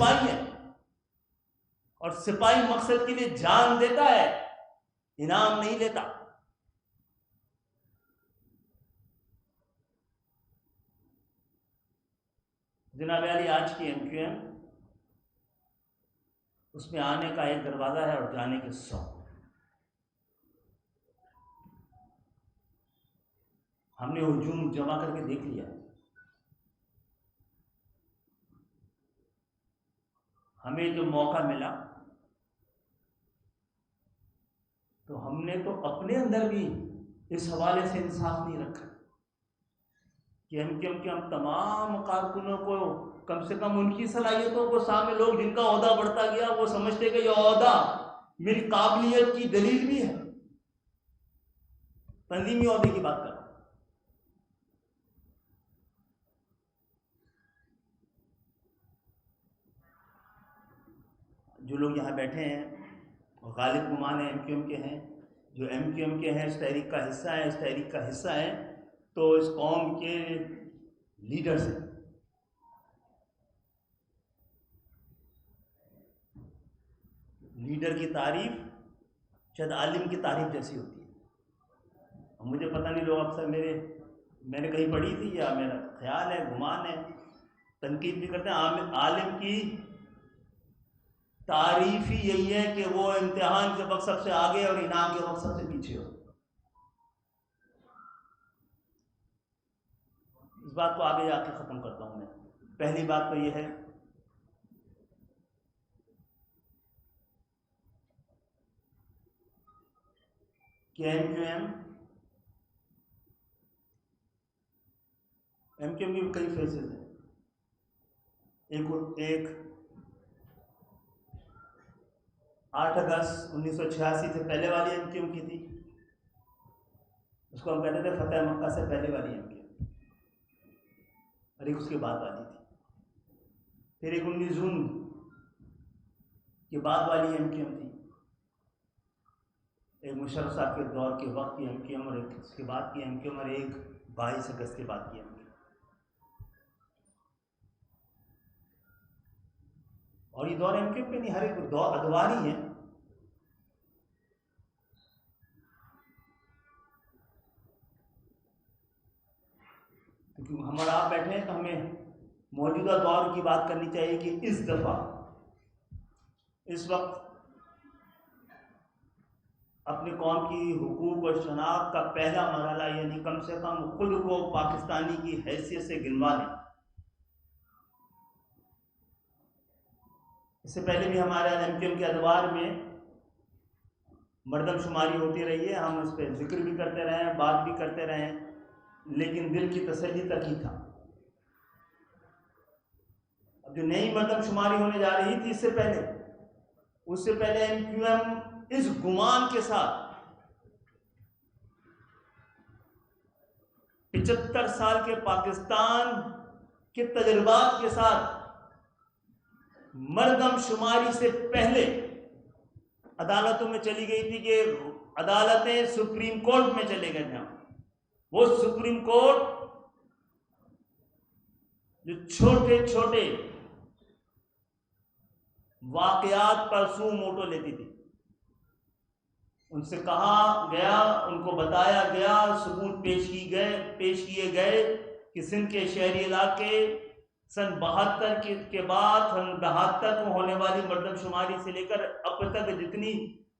सिपाही हैं, और सिपाही मकसद के लिए जान देता है, इनाम नहीं लेता। जनाब अली, आज की MQM उसमें आने का एक दरवाजा है और जाने के 100। हमने हुजूम जमा करके देख लिया। हमें जो मौका मिला तो हमने तो अपने अंदर भी इस हवाले से इंसाफ नहीं रखा कि MQM के हम तमाम कारकुनों को, कम से कम उनकी सलाहियतों को सामने, लोग जिनका ओहदा बढ़ता गया वो समझते कि यह ओहदा मेरी काबिलियत की दलील भी है। तंजीमी ओहदे की बात कर रहा हूं। जो लोग यहाँ बैठे हैं और गालिब गुमान MQM के हैं, जो MQM के हैं, इस तहरीक का हिस्सा है, इस तहरीक का हिस्सा है, तो इस कौम के लीडर्स हैं। लीडर की तारीफ शायद आलिम की तारीफ जैसी होती है। और मुझे पता नहीं, लोग अक्सर मैंने कहीं पढ़ी थी या मेरा ख्याल है, गुमान है, तनकीद भी करते हैं, आलिम की तारीफ ही यही है कि वो इम्तिहान के वक्त सबसे आगे और इनाम के वक्त सबसे पीछे हो। इस बात को आगे जाके ख़त्म करता हूँ मैं। पहली बात तो यह है कि MQM की कई फेजेज हैं। एक 8 अगस्त 1986 से पहले वाली MQM की थी, उसको हम कहते थे फतेह मक्का से पहले वाली MQM, और एक उसके बाद वाली थी। फिर एक 19 जून के बाद वाली MQM थी, एक मुशर्रफ साहब के दौर के वक्त की MQM, और एक उसके बाद की MQM, और एक 22 अगस्त के बाद की MQM। और ये दौर MQM पे नहीं, हर एक दौर अदवार ही है। क्योंकि हम और आप बैठे हैं तो हमें मौजूदा दौर की बात करनी चाहिए कि इस दफ़ा, इस वक्त अपनी कौम की हुकूक और शनाख्त का पहला मरहला, यानी कम से कम खुद को पाकिस्तानी की हैसियत से गिनवा लें। इससे पहले भी हमारे MQM के अदवार में मरदमशुमारी होती रही है, हम इस पर जिक्र भी करते रहे हैं, बात भी करते रहे हैं, लेकिन दिल की तसल्ली तक ही था। अब जो नई मरदमशुमारी होने जा रही थी उससे पहले MQM इस गुमान के साथ 75 साल के पाकिस्तान के तजुर्बात के साथ मरदमशुमारी से पहले अदालतों में चली गई थी कि अदालतें सुप्रीम कोर्ट में चले गए थे। वो सुप्रीम कोर्ट जो छोटे छोटे वाकयात पर सू मोटो लेती थी, उनसे कहा गया, उनको बताया गया, सबूत पेश किए गए कि सिंध के शहरी इलाके सन 72 के बाद सन 72 में होने वाली मरदमशुमारी से लेकर अब तक जितनी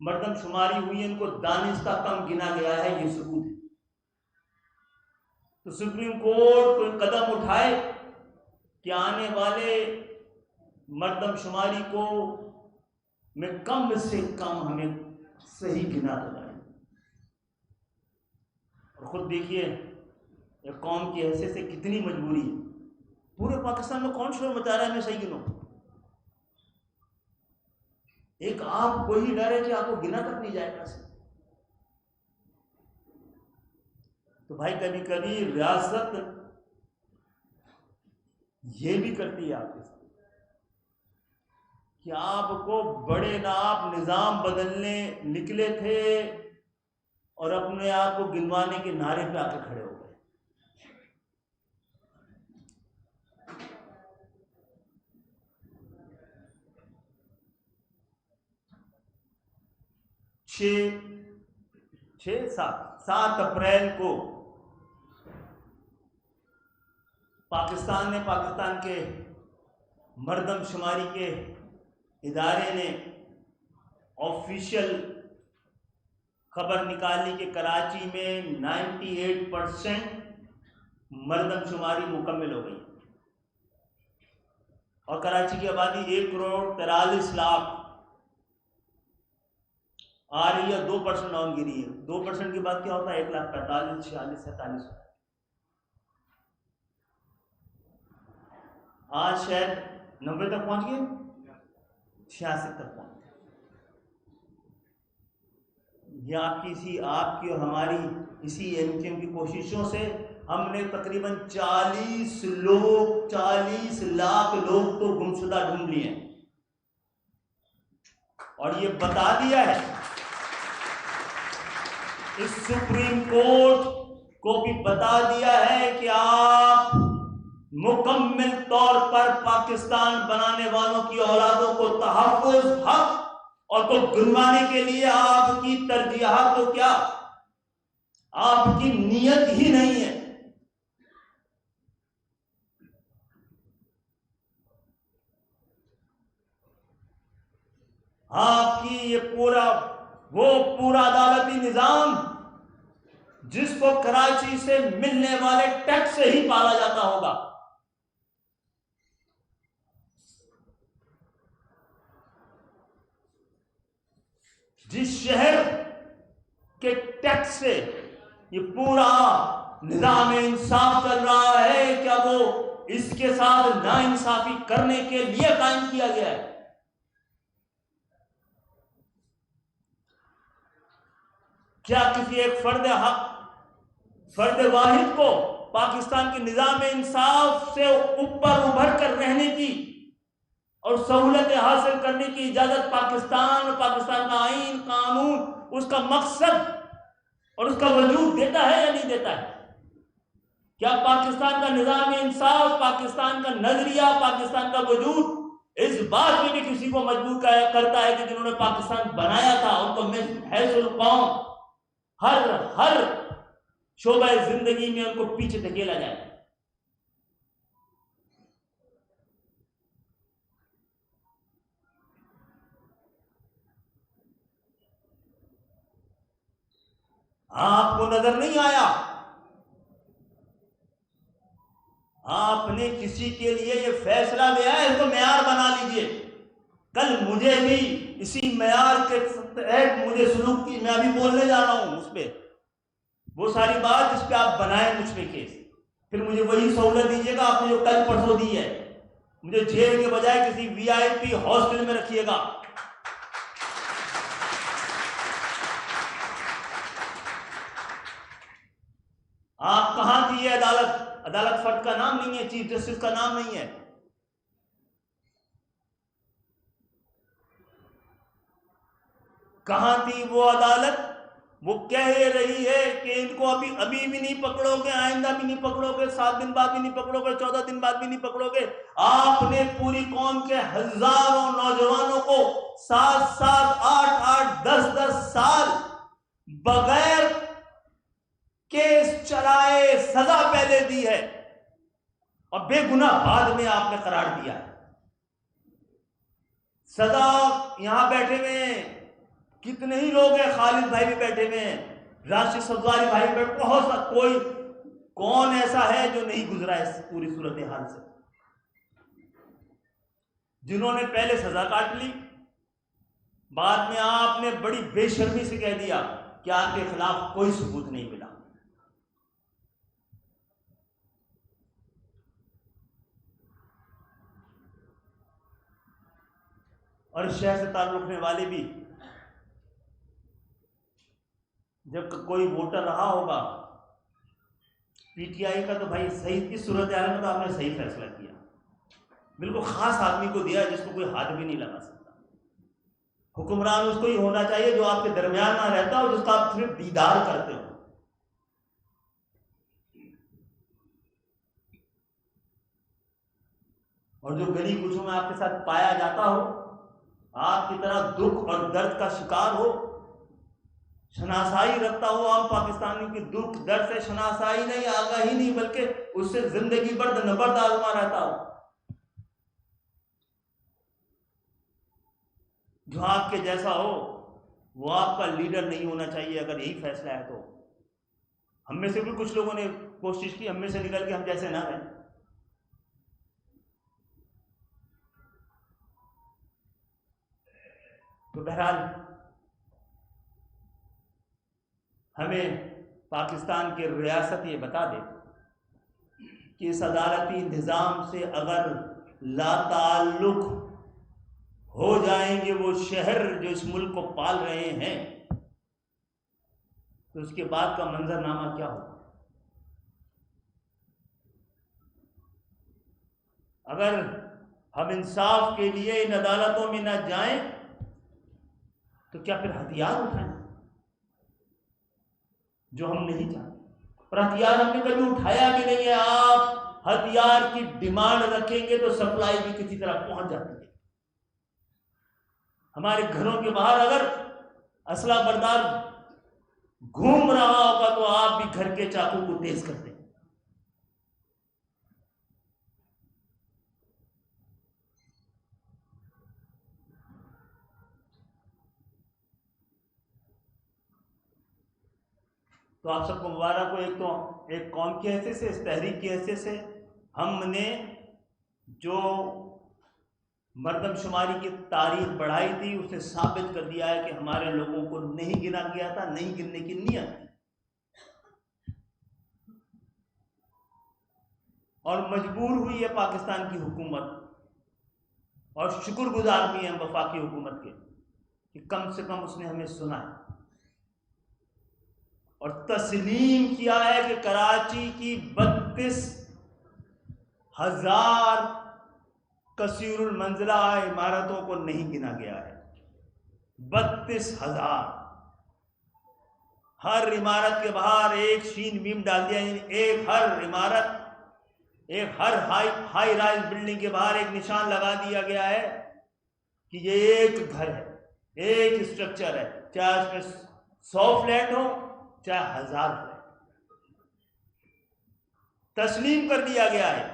मरदमशुमारी हुई है, इनको दानिस्ता कम गिना गया है। ये सबूत है। तो सुप्रीम कोर्ट कोई कदम उठाए कि आने वाले मरदमशुमारी को में कम से कम हमें सही गिना तो जाए। और खुद देखिए एक कौम की हैसियत से कितनी मजबूरी है। पूरे पाकिस्तान में कौन शोर मचा रहा है, मैं सही गिनूं? एक आपको ही डर है कि आपको गिना तक नहीं जाएगा। तो भाई कभी कभी रियासत ये भी करती है आपके साथ कि आपको बड़े नाप निजाम बदलने निकले थे और अपने आप को गिनवाने के नारे पे आके खड़े हो गए। 7 अप्रैल को पाकिस्तान के मर्दमशुमारी के इदारे ने ऑफिशियल खबर निकाली कि कराची में 98% मर्दमशुमारी मुकम्मल हो गई और कराची की आबादी 1,43,00,000 आ रही है। 2% डाउन गिरी है। 2% की बात क्या होता है? 1,45,000, 46, 47। आज शायद 90 तक पहुंच गए, 66 तक पहुंच गए। ये आपकी और हमारी इसी एमकेएम की कोशिशों से हमने तकरीबन 40 लाख लोग तो गुमशुदा ढूंढ लिए हैं और ये बता दिया है, इस सुप्रीम कोर्ट को भी बता दिया है कि आप मुकम्मल तौर पर पाकिस्तान बनाने वालों की औलादों को तहफ़्फ़ुज़, हक और को गिनवाने के लिए आपकी तरजीहात तो क्या, आपकी नीयत ही नहीं है। आपकी ये पूरा अदालती निजाम जिसको कराची से मिलने वाले टैक्स से ही पाला जाता होगा, जिस शहर के टैक्स से ये पूरा निजाम इंसाफ चल रहा है, क्या वो इसके साथ नाइंसाफी करने के लिए कायम किया गया है? क्या किसी एक फर्द वाहिद को पाकिस्तान के निजाम इंसाफ से ऊपर उभर कर रहने की और सहूलतें हासिल करने की इजाजत पाकिस्तान का आईन, कानून, उसका मकसद और उसका वजूद देता है या नहीं देता है? क्या पाकिस्तान का निजाम इंसाफ, पाकिस्तान का नजरिया, पाकिस्तान का वजूद इस बात में भी किसी को मजबूर करता है कि जिन्होंने पाकिस्तान बनाया था उनको हैसुल कौम हर शोबा जिंदगी में उनको पीछे धकेला जाए? आपको नजर नहीं आया? आपने किसी के लिए ये फैसला लिया है, इसको मेयार बना लीजिए। कल मुझे भी इसी मेयार के तहत मुझे सुलूक की, मैं अभी बोलने जा रहा हूं उस पर, वो सारी बात जिस पे आप बनाए मुझ पे केस, फिर मुझे वही सहूलत दीजिएगा आपने जो कल परसों दी है। मुझे जेल के बजाय किसी वीआईपी हॉस्टल में रखिएगा। आप कहां थी? ये अदालत फर्द का नाम नहीं है, चीफ जस्टिस का नाम नहीं है। कहां थी वो अदालत? वो कह रही है कि इनको अभी भी नहीं पकड़ोगे, आइंदा भी नहीं पकड़ोगे, 7 दिन बाद भी नहीं पकड़ोगे, 14 दिन बाद भी नहीं पकड़ोगे। आपने पूरी कौम के हजारों नौजवानों को 7-7, 8-8, 10-10 साल बगैर केस चलाए सजा पहले दी है और बेगुनाह बाद में आपने करार दिया है। सजा यहां बैठे हुए कितने ही लोग हैं, खालिद भाई भी बैठे हुए हैं, राशिद सफदारी भाई भी, बहुत सा, कौन ऐसा है जो नहीं गुजरा इस पूरी सूरत हाल से, जिन्होंने पहले सजा काट ली, बाद में आपने बड़ी बेशर्मी से कह दिया कि आपके खिलाफ कोई सबूत नहीं मिला। और शहर से ताल्लुक रखने वाले भी, जब कोई वोटर रहा होगा पीटीआई का, तो भाई सही, इस सूरत हाल में तो आपने सही फैसला किया, बिल्कुल खास आदमी को दिया जिसको कोई हाथ भी नहीं लगा सकता। हुक्मरान उसको ही होना चाहिए जो आपके दरमियान ना रहता हो, जिसका आप सिर्फ दीदार करते हो। और जो गली कुचों में आपके साथ पाया जाता हो, आपकी तरह दुख और दर्द का शिकार हो, शनासाई रखता हुआ आम पाकिस्तानी की दुख दर्द से शनासाई नहीं, आगाही नहीं, बल्कि उससे जिंदगी भर नबर्द आजमा रहता हो। जो आपके जैसा हो वो आपका लीडर नहीं होना चाहिए। अगर यही फैसला है तो हम में से भी कुछ लोगों ने कोशिश की हम में से निकल के हम जैसे ना रहें। तो बहरहाल हमें पाकिस्तान के रियासत ये बता दे कि इस अदालती इंतज़ाम से अगर लाताल्लुक हो जाएंगे वो शहर जो इस मुल्क को पाल रहे हैं, तो उसके बाद का मंजरनामा क्या होगा? अगर हम इंसाफ के लिए इन अदालतों में न जाएं तो क्या फिर हथियार उठाएं जो हम नहीं चाहते? और हथियार हमने कभी उठाया भी नहीं है। आप हथियार की डिमांड रखेंगे तो सप्लाई भी किसी तरह पहुंच जाती है। हमारे घरों के बाहर अगर असला बरदार घूम रहा होगा तो आप भी घर के चाकू को तेज कर दें। तो आप सबको मुबारक हो। एक तो एक कौम की हैसियत से, इस तहरीक की हैसियत से हमने जो मरदमशुमारी की तारीख बढ़ाई थी उसे साबित कर दिया है कि हमारे लोगों को नहीं गिना गया था, नहीं गिनने की नीयत थी, और मजबूर हुई है पाकिस्तान की हुकूमत, और शुक्रगुजार भी हैं वफाकी हुकूमत के कि कम से कम उसने हमें सुना है और तस्लीम किया है कि कराची की 32,000 कसीरुल मंजिला इमारतों को नहीं गिना गया है। 32,000। हर इमारत के बाहर एक शीन मीम डाल दिया, एक हर इमारत, एक हर हाई राइज बिल्डिंग के बाहर एक निशान लगा दिया गया है कि ये एक घर है, एक स्ट्रक्चर है, चाहे उसमें 100 फ्लैट हो चाहे 1000 फ्लैट। तस्लीम कर दिया गया है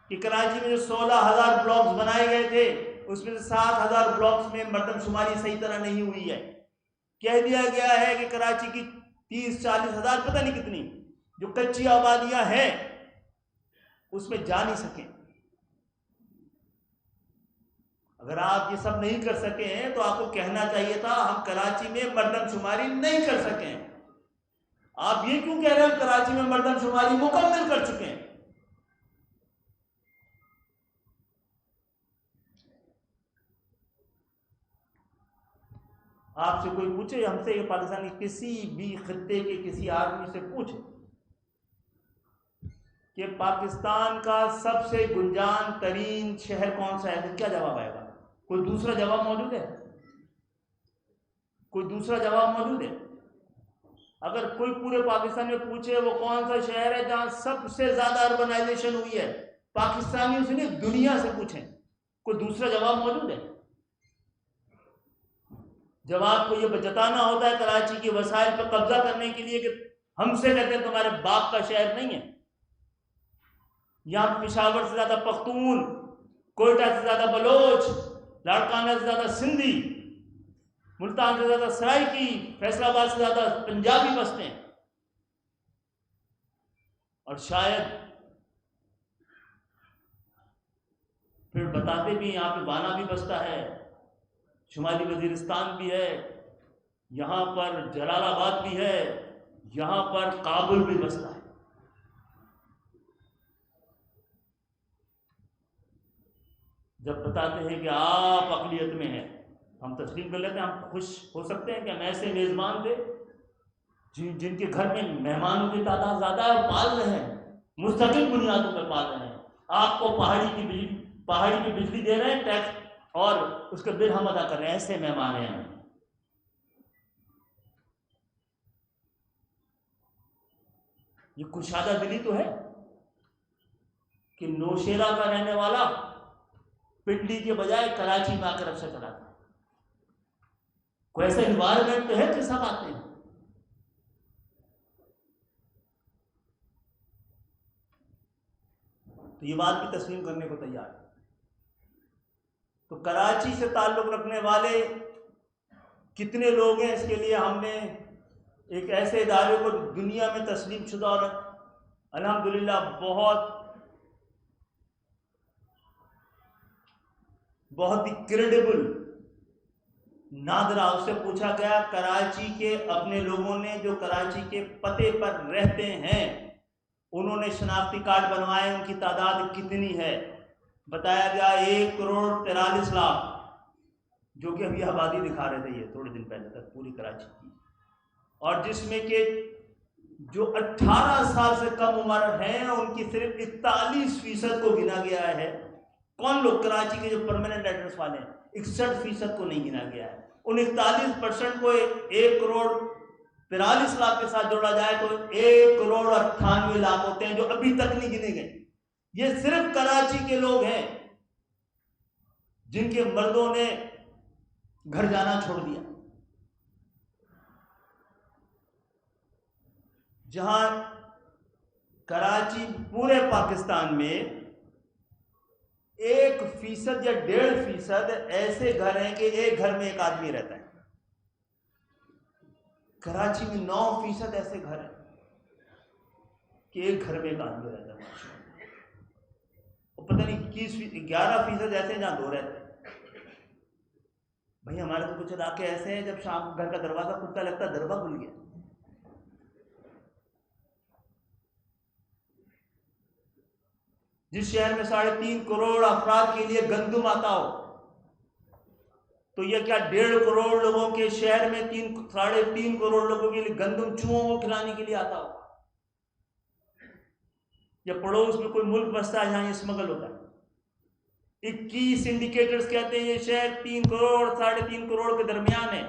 कि कराची में जो 16,000 ब्लॉक्स बनाए गए थे उसमें से 7,000 ब्लॉक्स में मरदमशुमारी सही तरह नहीं हुई है। कह दिया गया है कि कराची की 30-40 हज़ार, पता नहीं कितनी जो कच्ची आबादियां हैं उसमें जा नहीं सके। अगर आप ये सब नहीं कर सके हैं तो आपको कहना चाहिए था हम कराची में मरदमशुमारी नहीं कर सके हैं। आप ये क्यों कह रहे हैं कराची में मरदमशुमारी मुकम्मल कर चुके हैं? आपसे कोई पूछे, हमसे पाकिस्तान के किसी भी खित्ते के किसी आदमी से पूछे कि पाकिस्तान का सबसे गुंजान तरीन शहर कौन सा है, तो क्या जवाब आएगा? कोई दूसरा जवाब मौजूद है? कोई दूसरा जवाब मौजूद है? अगर कोई पूरे पाकिस्तान में पूछे वो कौन सा शहर है जहां सबसे ज्यादा अर्बनाइजेशन हुई है, पाकिस्तानियों से नहीं दुनिया से पूछें, कोई दूसरा जवाब मौजूद है? जब आपको ये जताना होता है कराची के वसाइल पर कब्जा करने के लिए कि हमसे कहते हैं तुम्हारे बाप का शहर नहीं है, यहां पिशावर से ज्यादा पख्तून, कोयटा से ज्यादा बलोच, लाड़काना से ज्यादा सिंधी, मुल्तान से ज्यादा सराइकी, फैसलाबाद से ज्यादा पंजाबी बसते हैं, और शायद फिर बताते भी यहाँ पे बाना भी बसता है, शुमाली वजीरिस्तान भी है, यहाँ पर जलालाबाद भी है, यहाँ पर काबुल भी बसता है। जब बताते हैं कि आप अक़लियत में हैं, हम तस्लीम कर लेते हैं, हम खुश हो सकते हैं कि हम ऐसे मेज़बान थे जिनके घर में मेहमानों की तादाद ज़्यादा है, पाल रहे हैं, मुस्तकिल बुनियादों पर पाल रहे हैं। आपको पहाड़ी की बिजली दे रहे हैं टैक्स, और उसके बिल हम अदा कर रहे हैं। ऐसे मेहमान हैं हम। ये कुशादा दिली तो है कि नौशेरा का रहने वाला पिंडी के बजाय कराची में आकर अफसर चलाता है। कोई ऐसा इन्वायरमेंट तो है कि सब आते हैं। तो ये बात भी तस्लीम करने को तैयार है। तो कराची से ताल्लुक़ रखने वाले कितने लोग हैं, इसके लिए हमने एक ऐसे इदारे को दुनिया में तस्लीम शुदा और अल्हम्दुलिल्लाह बहुत ही क्रेडिबल नादरा, उससे पूछा गया कराची के अपने लोगों ने जो कराची के पते पर रहते हैं उन्होंने शनाख्ती कार्ड बनवाए, उनकी तादाद कितनी है। बताया गया 1,43,00,000, जो कि अभी आबादी दिखा रहे थे ये थोड़े दिन पहले तक पूरी कराची की, और जिसमें के जो 18 साल से कम उम्र हैं उनकी सिर्फ 41% को गिना गया है। कौन लोग? कराची के जो परमानेंट एड्रेस वाले हैं, 61% को नहीं गिना गया है। उन 41% को 1,43,00,000 के साथ जोड़ा जाए तो 1,98,00,000 होते हैं जो अभी तक नहीं गिने गए। ये सिर्फ कराची के लोग हैं जिनके मर्दों ने घर जाना छोड़ दिया। जहां कराची पूरे पाकिस्तान में 1% या 1.5% ऐसे घर हैं कि एक घर में एक आदमी रहता है। कराची में 9% ऐसे घर हैं कि एक घर में एक आदमी रहता है, और पता नहीं 11% ऐसे जहां दो रहते हैं। भाई हमारे तो कुछ इलाके ऐसे हैं जब शाम घर का दरवाजा खुलता लगता है दरवाजा खुल गया। जिस शहर में 3.5 करोड़ अफराद के लिए गंदुम आता हो, तो यह क्या 1.5 करोड़ लोगों के शहर में 3.5 करोड़ लोगों के लिए गंदुम चूहों को खिलाने के लिए आता हो? या पड़ोस में कोई मुल्क बसता है जहां ये स्मगल होता है। 21 इंडिकेटर्स कहते हैं ये शहर 3 करोड़ 3.5 करोड़ के दरमियान है।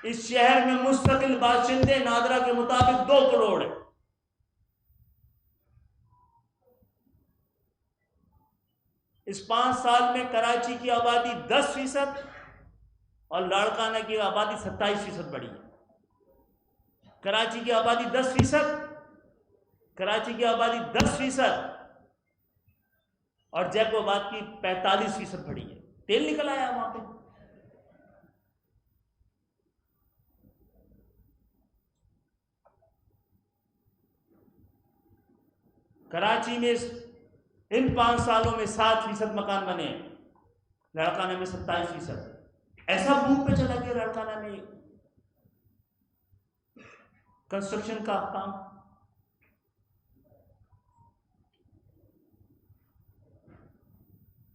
इस शहर में मुस्तकिल बाशिंदे नादरा के मुताबिक 2 करोड़ है। इस 5 साल में कराची की आबादी 10% और लाड़काना की आबादी 27% बढ़ी है। कराची की आबादी 10%, कराची की आबादी 10% और जैकोबाद की 45% बढ़ी है। तेल निकल आया वहां पे। कराची में इन 5 सालों में 7% मकान बने, लाड़काना में 27%। ऐसा बूम पे चला गया लाड़काना में कंस्ट्रक्शन का काम।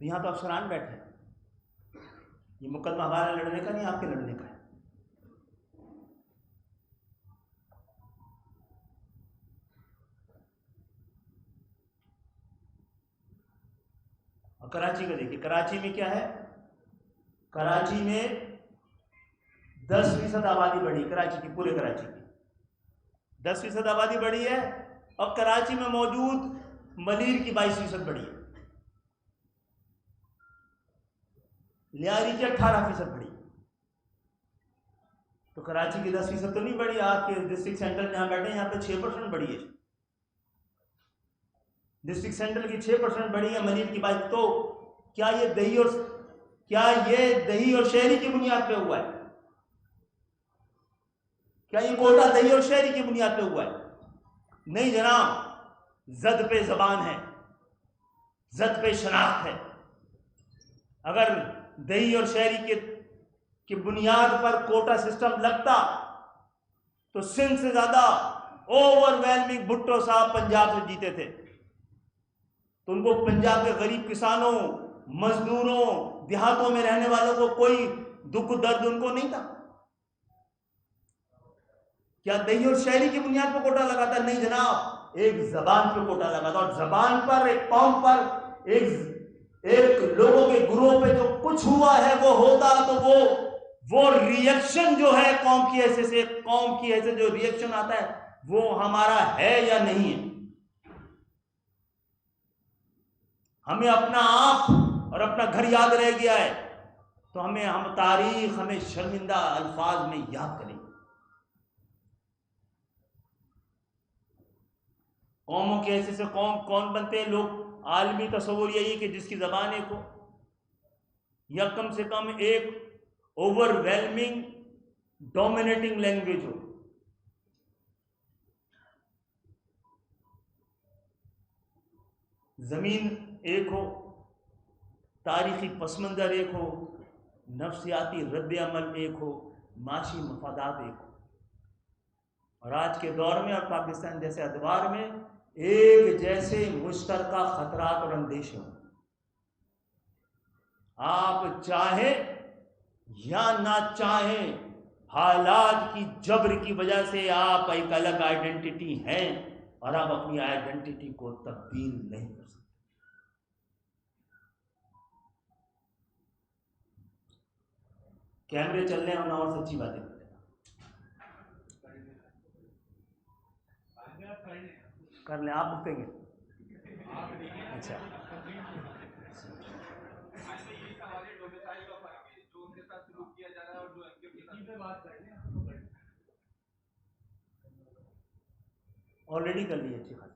यहां तो अफसरान बैठे हैं। ये मुकदमा हमारा लड़ने का नहीं, आपके लड़ने का है। और कराची का देखिए, कराची में क्या है? कराची में 10% आबादी बढ़ी, कराची की, पूरे कराची की 10% आबादी बढ़ी है। और कराची में मौजूद मलीर की 22% बढ़ी है। लियारी की 18% बढ़ी। तो कराची की 10% तो नहीं बढ़ी। आपके डिस्ट्रिक्ट सेंटर जहां बैठे यहाँ पे 6% बढ़ी है। डिस्ट्रिक्ट सेंटर की 6% बढ़ी है, मलीर की 22। तो क्या ये दही और शहरी की बुनियाद पे हुआ है? क्या ये कोटा दही और शहरी की बुनियाद पे हुआ है? नहीं जनाब, जद पे जबान है, जद पे शनाख्त है। अगर दही और शहरी की बुनियाद पर कोटा सिस्टम लगता तो सिंध से ज्यादा ओवरवेलमिंग भुट्टो साहब पंजाब से जीते थे। तो उनको पंजाब के गरीब किसानों, मजदूरों, देहातों में रहने वालों को कोई दुख दर्द उनको नहीं था। क्या दही और शहरी की बुनियाद पर कोटा लगा था? नहीं जनाब, एक जबान पर कोटा लगा था। और जबान पर, एक कौम पर, एक लोगों के गुरोह पे जो कुछ हुआ है वो होता, तो वो रिएक्शन जो है कौम की हैसियत से, कौम की हैसियत जो रिएक्शन आता है वो हमारा है या नहीं है। हमें अपना आप और अपना घर याद रह गया है, तो हम तारीख हमें शर्मिंदा अल्फाज में याद करें। कौमों के ऐसे से कौम कौन बनते हैं लोग? आलमी तस्वुर यही कि जिसकी ज़बान एक हो, या कम से कम एक ओवरवेलमिंग डोमिनेटिंग लैंग्वेज हो। ज़मीन एक हो, तारीखी पसमंज़र एक हो, नफ्सियाती रद्द अमल एक हो, माशी मफादात एक हो। और आज के दौर में और पाकिस्तान जैसे अदवार में एक जैसे मुश्तरका खतरात और अंदेशे हों। आप चाहें या ना चाहें, हालात की जबर की वजह से आप एक अलग आइडेंटिटी हैं और आप अपनी आइडेंटिटी को तब्दील नहीं कर सकते। कैमरे चल रहे हैं और सच्ची बातें कर लें, आप रुकेंगे? अच्छा, ऑलरेडी कर ली अच्छी खासी।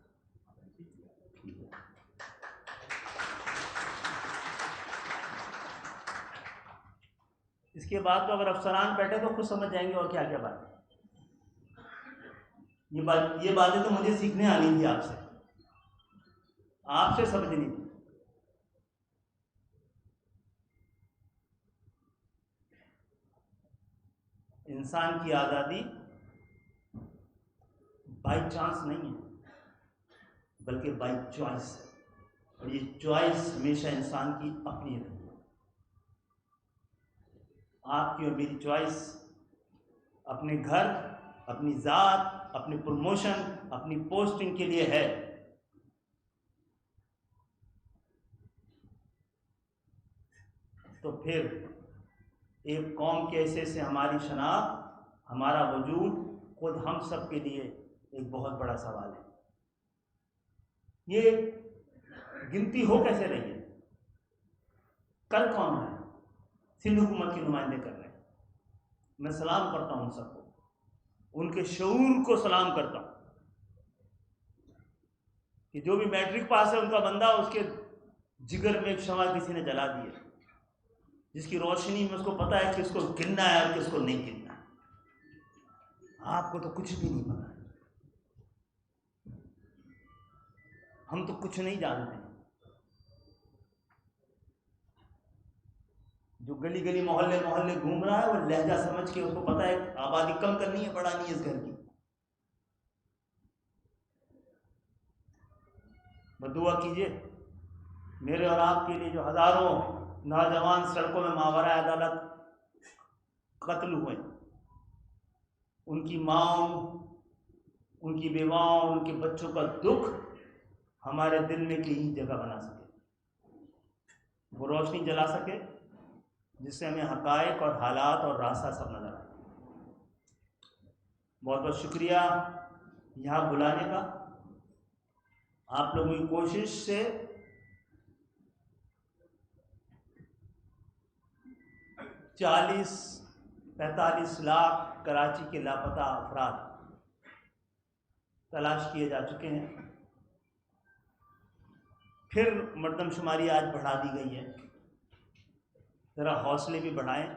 इसके बाद तो अगर अफसरान बैठे तो खुद समझ जाएंगे और क्या क्या बात है। ये बातें तो मुझे सीखने आनी थी आपसे, आपसे समझनी थी। इंसान की आज़ादी बाई चांस नहीं है, बल्कि बाई चॉइस है, और ये चॉइस हमेशा इंसान की अपनी रही है। आपकी और मेरी चॉइस अपने घर, अपनी ज़ात, अपनी प्रमोशन, अपनी पोस्टिंग के लिए है। तो फिर एक कौम के ऐसे से हमारी शनाख्त, हमारा वजूद खुद हम सब के लिए एक बहुत बड़ा सवाल है। ये गिनती हो कैसे रही है? कल कौन है? सिंध हुकूमत के नुमाइंदे कर रहे हैं। मैं सलाम करता हूं उन सबको, उनके शऊर को सलाम करता हूं कि जो भी मैट्रिक पास है उनका बंदा, उसके जिगर में एक शमा किसी ने जला दी है, जिसकी रोशनी में उसको पता है किसको गिनना है और किसको नहीं गिनना है। आपको तो कुछ भी नहीं पता है, हम तो कुछ नहीं जानते हैं। जो गली गली मोहल्ले मोहल्ले घूम रहा है वो लहजा समझ के उसको पता है आबादी कम करनी है, बढ़ानी है इस घर की। बदुआ कीजिए मेरे और आपके लिए जो हजारों नौजवान सड़कों में मावरा अदालत कत्ल हुए, उनकी माओ, उनकी बेवाओं, उनके बच्चों का दुख हमारे दिल में कहीं जगह बना सके, वो रोशनी जला सके जिससे हमें हकायक और हालात और रास्ता सब नजर आए। बहुत बहुत शुक्रिया यहाँ बुलाने का। आप लोगों की कोशिश से 40-45 लाख कराची के लापता अफराद तलाश किए जा चुके हैं। फिर मर्दमशुमारी आज बढ़ा दी गई है। ज़रा हौसले भी बढ़ाएं,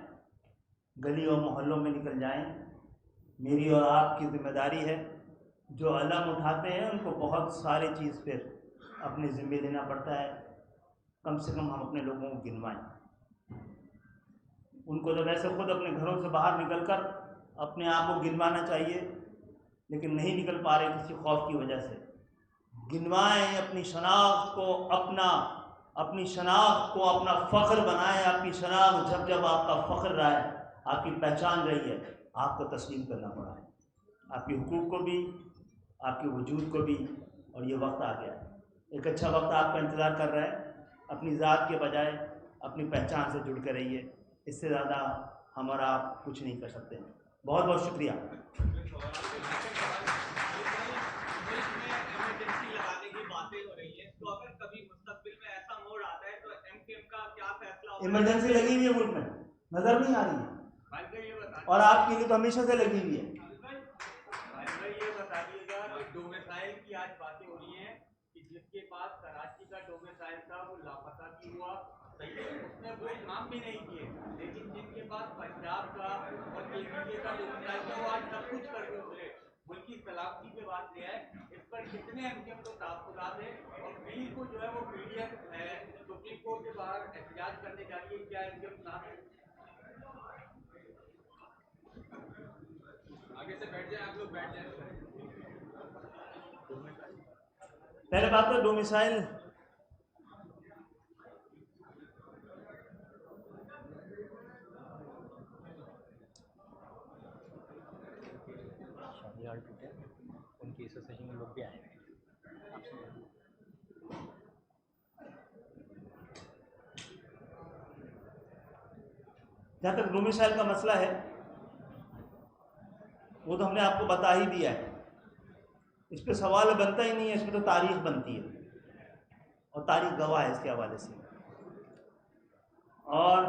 गली और मोहल्लों में निकल जाएं। मेरी और आपकी जिम्मेदारी है। जो अलम उठाते हैं उनको बहुत सारी चीज़ फिर अपने ज़िम्मे लेना पड़ता है। कम से कम हम अपने लोगों को गिनवाएं। उनको तो वैसे खुद अपने घरों से बाहर निकलकर अपने आप को गिनवाना चाहिए, लेकिन नहीं निकल पा रहे किसी खौफ की वजह से। गिनवाएं, अपनी शनाख्त को अपना फ़ख्र बनाएं। आपकी शनाख्त जब जब आपका फ़ख्र रहा है, आपकी पहचान रही है, आपको तस्लीम करना पड़ा है, आपके हुकूक को भी, आपके वजूद को भी। और ये वक्त आ गया है, एक अच्छा वक्त आपका इंतज़ार कर रहा है। अपनी ज़ात के बजाय अपनी पहचान से जुड़ कर रहिए। इससे ज़्यादा हम और आप कुछ नहीं कर सकते। बहुत बहुत शुक्रिया। इमरजेंसी लगी हुई है मुल्क में, नजर नहीं आ रही है, और आपके लिए तो हमेशा से लगी हुई है। ये बता दीजिएगा, डोमिसाइल की आज बातें हो रही हैं कि जिसके जिनके पास कराची का डोमिसाइल था वो लापता भी हुआ, सही है, उसने वो काम भी नहीं किए, लेकिन जिनके पास पंजाब का और केंद्रीय का डोमिसाइल था वो आज सब कुछ करके उतरे। मुल्क की सलामती पे बात यह है, इस पर कितने एमकेएम को ताकुदात है, और पीर को जो है वो पीडीएफ है सुप्रीम कोर्ट के बाहर एहतजाज करने जा रही है, क्या एमकेएम साथ है? आगे से बैठ जाए, आप लोग बैठ जाए। पहले बात तो डोमिसाइल उनकी एसोसिएशन में लोग भी आए हैं। जहाँ तक डोमिसाइल का मसला है वो तो हमने आपको बता ही दिया है, इस पर सवाल बनता ही नहीं है, इस पर तो तारीख बनती है और तारीख गवाह है इसके हवाले से। और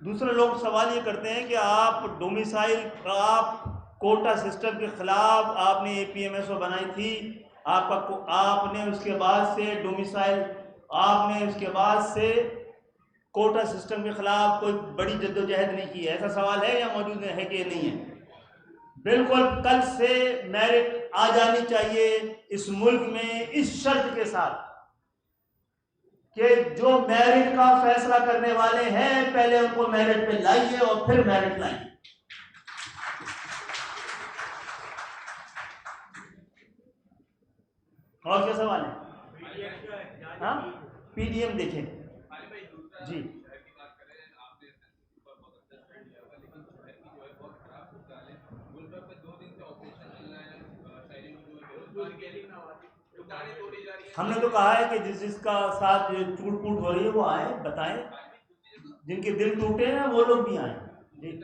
दूसरे लोग सवाल ये करते हैं कि आप डोमिसाइल, आप कोटा सिस्टम के खिलाफ आपने APMSO बनाई थी, आपने उसके बाद से डोमिसाइल, आपने उसके बाद से कोटा सिस्टम के खिलाफ कोई बड़ी जद्दोजहद नहीं की है, ऐसा सवाल है या मौजूद है कि नहीं है? बिल्कुल, कल से मेरिट आ जानी चाहिए इस मुल्क में, इस शर्त के साथ कि जो मेरिट का फैसला करने वाले हैं पहले उनको मेरिट पे लाइए और फिर मेरिट लाइए। और क्या सवाल है? हाँ, PDM देखें जी। हमने तो कहा है कि जिसका साथ टूट फूट हो रही है वो आए, बताएं, जिनके दिल टूटे हैं वो लोग भी आए जी।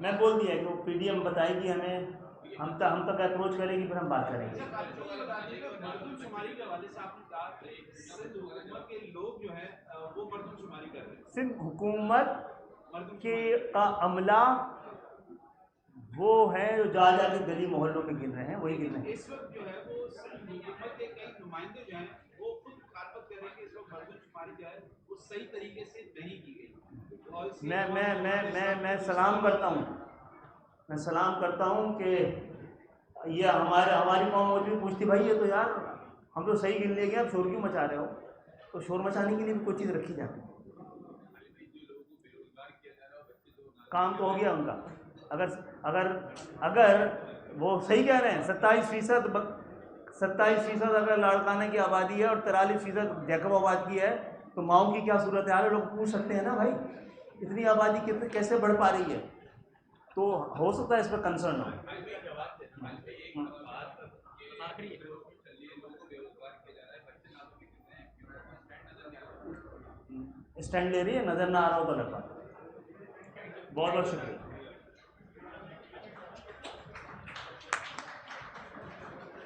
मैं बोल दिया कि वो PDM बताएगी हमें, हम तक अप्रोच करेगी, फिर हम बात करेंगे। मरदमशुमारी के हवाले से आपने कहा कि सिंध हुकूमत के लोग जो है वो मरदमशुमारी कर रहे हैं। सिंध हुकूमत के का अमला वो है जो जा के गली मोहल्लों में गिन रहे हैं, वही गिन रहे हैं। इस वक्त जो है वो सिंध हुकूमत के कई नुमाइंदे जो हैं वो खुद मुखालफत कर रहे हैं कि इस वक्त मरदमशुमारी जो है वो सही तरीके से नहीं की गई। मैं सलाम करता हूँ, मैं सलाम करता हूँ कि ये हमारी कौम मौजूद पूछती, भाई ये तो यार हम तो सही गिन ले गए, आप शोर क्यों मचा रहे हो? तो शोर मचाने के लिए भी कोई चीज़ रखी जाती है, काम तो हो गया उनका। अगर वो सही कह रहे हैं, 27% अगर लाड़काना की आबादी है और 43% जैकबाबाद की है, तो माओ की क्या सूरत है? लोग पूछ सकते हैं ना भाई, इतनी आबादी कैसे बढ़ पा रही है? तो हो सकता है इस पर कंसर्न हो। स्टैंड ले रही है, नजर ना आ रहा हो तो लगा। बहुत बहुत शुक्रिया।